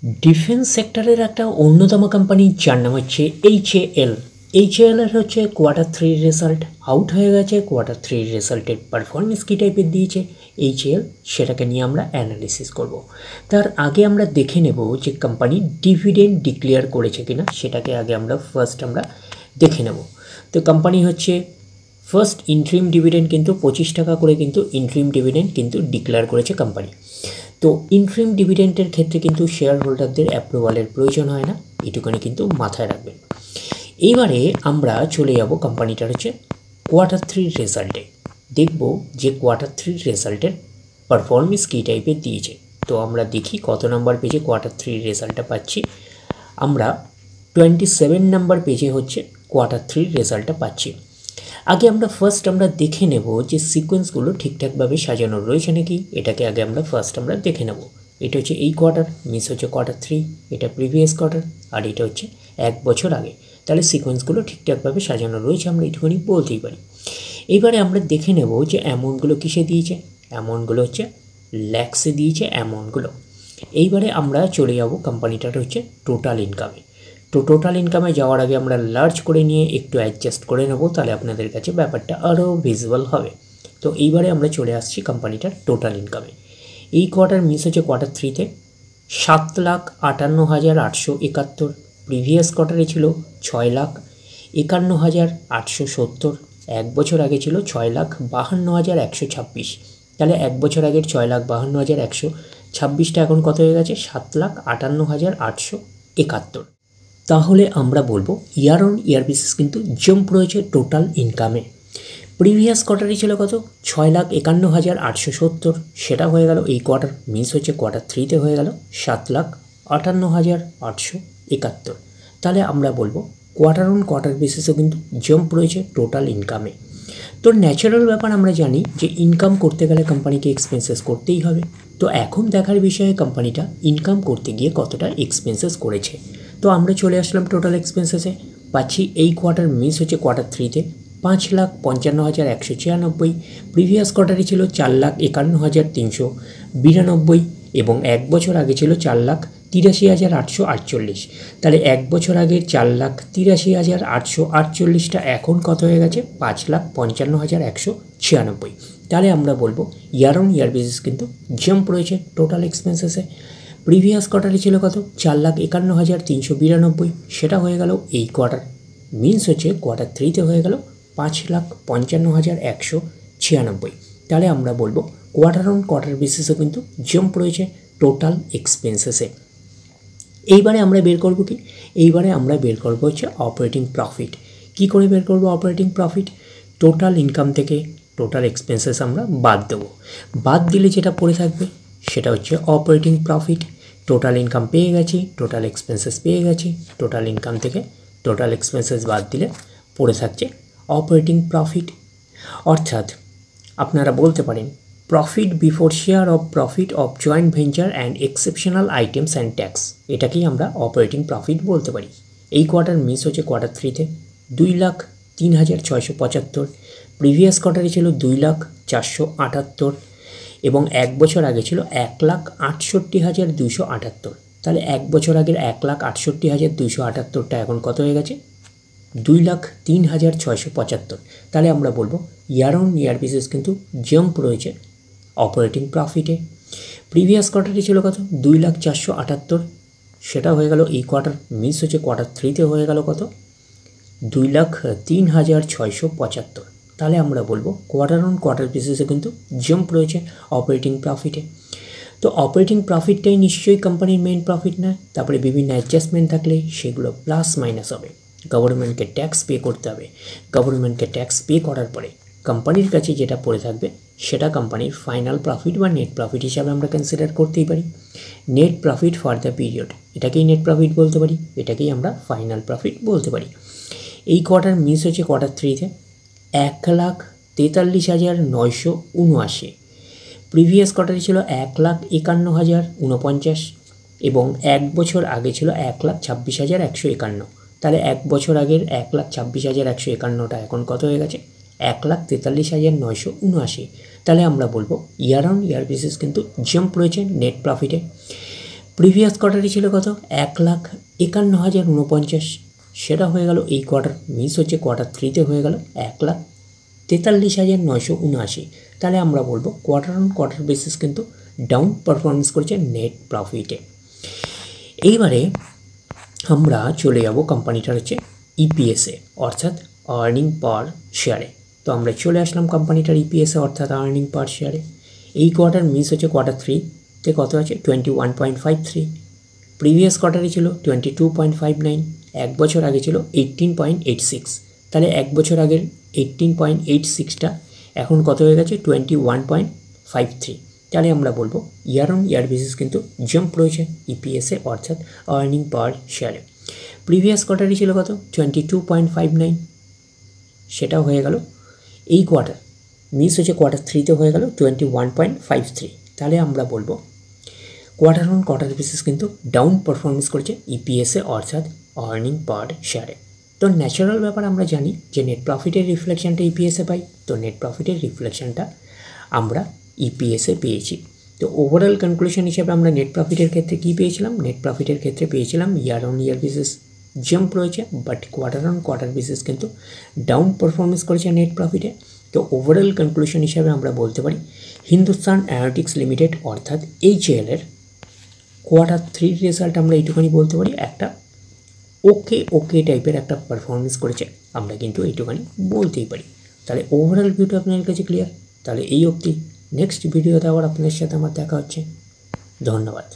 Defence সেক্টরের একটা অন্যতম কোম্পানি যার নাম হচ্ছে এইচএএল। এইচএএলের হচ্ছে কোয়ার্টার 3 রেজাল্ট আউট হয়ে গেছে। কোয়ার্টার 3 রেজাল্টের পারফরমেন্স কী টাইপের দিয়েছে এইচএএল, সেটাকে নিয়ে আমরা অ্যানালিসিস করব। তার আগে আমরা দেখে নেব যে কোম্পানি ডিভিডেন্ড ডিক্লেয়ার করেছে কিনা, সেটাকে আগে আমরা দেখে নেব। তো কোম্পানি হচ্ছে ফার্স্ট ইন্ট্রিম ডিভিডেন্ড কিন্তু 25 টাকা করে কিন্তু ইন্ট্রিম ডিভিডেন্ড কিন্তু ডিক্লেয়ার করেছে কোম্পানি। তো ইন্ট্রিম ডিভিডেন্টের ক্ষেত্রে কিন্তু শেয়ার হোল্ডারদের অ্যাপ্রুভালের প্রয়োজন হয় না, এটুকুনি কিন্তু মাথায় রাখবেন। এইবারে আমরা চলে যাব কোম্পানিটার হচ্ছে কোয়ার্টার 3 রেজাল্টে, দেখব যে কোয়ার্টার 3 রেজাল্টের পারফরমেন্স কী টাইপের দিয়েছে। তো আমরা দেখি কত নাম্বার পেজে কোয়ার্টার 3 রেজাল্টটা পাচ্ছি। আমরা 27 নাম্বার পেজে হচ্ছে কোয়ার্টার 3 রেজাল্টটা পাচ্ছি। আগে আমরা আমরা দেখে নেব যে সিকোয়েন্সগুলো ঠিকঠাকভাবে সাজানো রয়েছে নাকি, এটাকে আগে আমরা দেখে নেব। এটা হচ্ছে এই কোয়ার্টার, মিস হচ্ছে কোয়ার্টার 3, এটা প্রিভিয়াস কোয়ার্টার, আর এটা হচ্ছে 1 বছর আগে। তাহলে সিকোয়েন্সগুলো ঠিকঠাকভাবে সাজানো রয়েছে, আমরা একটুখানি বলতেই পারি। এইবারে আমরা দেখে নেব যে অ্যামাউন্টগুলো কিসে দিয়েছে। অ্যামাউন্টগুলো হচ্ছে ল্যাক্সে দিয়েছে অ্যামাউন্টগুলো। এইবারে আমরা চলে যাব কোম্পানিটার হচ্ছে টোটাল ইনকামে। তো টোটাল ইনকামে যাওয়ার আগে আমরা লার্জ করে নিয়ে একটু অ্যাডজাস্ট করে নেব, তাহলে আপনাদের কাছে ব্যাপারটা আরও ভিজুয়াল হবে। তো এইবারে আমরা চলে আসছি কোম্পানিটার টোটাল ইনকামে। এই কোয়ার্টার মিস হচ্ছে কোয়ার্টার 3-তে 7,58,871। প্রিভিয়াস কোয়ার্টারে ছিল 6,51,870। 1 বছর আগে ছিল 6,52,126। তাহলে 1 বছর আগের 6,52,126টা এখন কত হয়ে গেছে? 7,58,871। তাহলে আমরা বলবো ইয়ার অন ইয়ার বেসিস কিন্তু জাম্প রয়েছে টোটাল ইনকামে। প্রিভিয়াস কোয়ার্টারে ছিল কত? 6,51,870, সেটা হয়ে গেল এই কোয়ার্টার মিস হচ্ছে কোয়ার্টার 3-তে হয়ে গেল 7,58,871। তাহলে আমরা বলবো কোয়ার্টার অন কোয়ার্টার বেসিসও কিন্তু জাম্প রয়েছে টোটাল ইনকামে। তো ন্যাচারাল ব্যাপার, আমরা জানি যে ইনকাম করতে গেলে কোম্পানিকে এক্সপেন্সেস করতেই হবে। তো এখন দেখার বিষয়ে কোম্পানিটা ইনকাম করতে গিয়ে কতটা এক্সপেন্সেস করেছে। তো আমরা চলে আসলাম টোটাল এক্সপেন্সেসে, পাচ্ছি এই কোয়ার্টার মিস হচ্ছে কোয়ার্টার 3-তে 5,55,196। প্রিভিয়াস কোয়ার্টারে ছিল 4,51,392 এবং 1 বছর আগে ছিল 4,83,848। তাহলে 1 বছর আগের 4,83,848টা এখন কত হয়ে গেছে? 5,55,196। তাহলে আমরা বলবো ইয়ার অন ইয়ার বেসিস কিন্তু জাম্প রয়েছে টোটাল এক্সপেন্সেসে। প্রিভিয়াস কোয়ার্টারে ছিল কত? 4,51,392, সেটা হয়ে গেল এই কোয়ার্টার মিন্স হচ্ছে কোয়ার্টার 3-তে হয়ে গেল 5,55,196। তাহলে আমরা বলবো কোয়ার্টার অন কোয়ার্টার বেসিসও কিন্তু জাম্প রয়েছে টোটাল এক্সপেন্সেসে। এইবারে আমরা বের করব কি? এইবারে আমরা বের করব হচ্ছে অপারেটিং প্রফিট। কি করে বের করব অপারেটিং প্রফিট? টোটাল ইনকাম থেকে টোটাল এক্সপেন্সেস আমরা বাদ দেবো। বাদ দিলে যেটা পড়ে থাকবে সেটা হচ্ছে অপারেটিং প্রফিট। টোটাল ইনকাম পেয়ে গেছি, টোটাল এক্সপেন্সেস পেয়ে গেছি, টোটাল ইনকাম থেকে টোটাল এক্সপেন্সেস বাদ দিলে পড়ে থাকছে অপারেটিং প্রফিট। অর্থাৎ আপনারা বলতে পারেন profit before share of profit of joint venture and exceptional items and tax, এটাকেই আমরা অপারেটিং প্রফিট বলতে পারি। এই কোয়ার্টার মিস হচ্ছে কোয়ার্টার 3-তে 2,03,675। প্রিভিয়াস কোয়ার্টারে ছিল 2,04,78 এবং 1 বছর আগে ছিল 1,68,278। তাহলে 1 বছর আগের 1,68,278টা এখন কত হয়ে গেছে? 2,03,675। তাহলে আমরা বলবো ইয়ার অন ইয়ার বেসিস কিন্তু জাম্প রয়েছে অপারেটিং প্রফিটে। প্রিভিয়াস কোয়ার্টারে ছিল কত? 2,04,78, সেটা হয়ে গেল এই কোয়ার্টার মিস হচ্ছে কোয়ার্টার 3-তে হয়ে গেল কত? 2,03,675। তাহলে আমরা বলবো কোয়ার্টার অন কোয়ার্টার বেসিসে কিন্তু জাম্প রয়েছে অপারেটিং প্রফিটে। তো অপারেটিং প্রফিটটাই নিশ্চয়ই কোম্পানির মেইন প্রফিট না, তারপরে বিভিন্ন অ্যাডজাস্টমেন্ট থাকলে সেগুলো প্লাস মাইনাস হবে। গভর্নমেন্টকে ট্যাক্স পে করতে হবে, গভর্নমেন্টকে ট্যাক্স পে করার পরে কোম্পানির কাছে যেটা পড়ে থাকবে সেটা কোম্পানির ফাইনাল প্রফিট বা নেট প্রফিট হিসাবে আমরা কনসিডার করতেই পারি। Net profit for the period, এটাকেই নেট প্রফিট বলতে পারি, এটাকেই আমরা ফাইনাল প্রফিট বলতে পারি। এই কোয়ার্টার মিস হচ্ছে কোয়ার্টার 3-তে 1,43,979। প্রিভিয়াস কোয়ার্টারে ছিল 1,51,049 এবং 1 বছর আগে ছিল 1,26,151। তাহলে 1 বছর আগের 1,26,151টা এখন কত হয়ে গেছে? 1,43,979। তাহলে আমরা বলবো ইয়ার অন ইয়ার বেসিস কিন্তু জাম্প রয়েছে নেট প্রফিটে। প্রিভিয়াস কোয়ার্টারে ছিল কত 1,51,049, সেটা হয়ে গেল এই কোয়ার্টার মিস হচ্ছে, কোয়ার্টার থ্রিতে হয়ে গেল 1,43,979। তাহলে আমরা বলবো কোয়ার্টার অন কোয়ার্টার বেসিস কিন্তু ডাউন পারফরমেন্স করেছে নেট প্রফিটে। এইবারে আমরা চলে যাব কোম্পানিটার হচ্ছে ইপিএসে অর্থাৎ আর্নিং পার শেয়ারে। তো আমরা চলে আসলাম কোম্পানিটার ইপিএসে অর্থাৎ আর্নিং পার শেয়ারে। এই কোয়ার্টার মিস হচ্ছে, কোয়ার্টার থ্রিতে কত আছে 21.53, প্রিভিয়াস কোয়ার্টারে ছিল 22.59, এক বছর আগে ছিল 18.86। তাহলে এক বছর আগের 18.86টা এখন কত হয়ে গেছে 21.53। তাহলে আমরা বলবো ইয়ার অন ইয়ার বেসিস কিন্তু জাম্প রয়েছে ইপিএসে অর্থাৎ আর্নিং পার শেয়ারে। প্রিভিয়াস কোয়ার্টারে ছিল কত 22.59, সেটাও হয়ে গেল এই কোয়ার্টার মিস হচ্ছে, কোয়ার্টার থ্রিতে হয়ে গেল 21.53। তাহলে আমরা বলবো কোয়ার্টার অন কোয়ার্টার বেসিস কিন্তু ডাউন পারফরমেন্স করেছে ইপিএসে অর্থাৎ আর্নিং পার শেয়ারে। তো ন্যাচারাল ব্যাপার আমরা জানি যে নেট প্রফিটের রিফ্লেকশনটা ইপিএসে পাই, তো নেট প্রফিটের রিফ্লেকশনটা আমরা ইপিএসে পেয়েছি। তো ওভারঅল কনক্লুশন হিসেবে আমরা নেট প্রফিটের ক্ষেত্রে কী পেয়েছিলাম, নেট প্রফিটের ক্ষেত্রে পেয়েছিলাম year on year basis jump রয়েছে, but quarter on quarter basis কিন্তু ডাউন পারফরমেন্স করেছে নেট প্রফিটে। তো ওভারঅল কনক্লুশন হিসাবে আমরা বলতে পারি হিন্দুস্তান অ্যারোনটিক্স লিমিটেড অর্থাৎ এইচএএলের কোয়ার্টার থ্রির রেজাল্ট আমরা এইটুখানি বলতে পারি একটা ওকে টাইপের একটা পারফরমেন্স করেছে, আমরা কিন্তু এইটুখানি বলতেই পারি। তাহলে ওভারঅল ভিউটা আপনাদের কাছে ক্লিয়ার। তাহলে এই অবধি, নেক্সট ভিডিওতে আবার আপনাদের সাথে আমার দেখা হচ্ছে। ধন্যবাদ।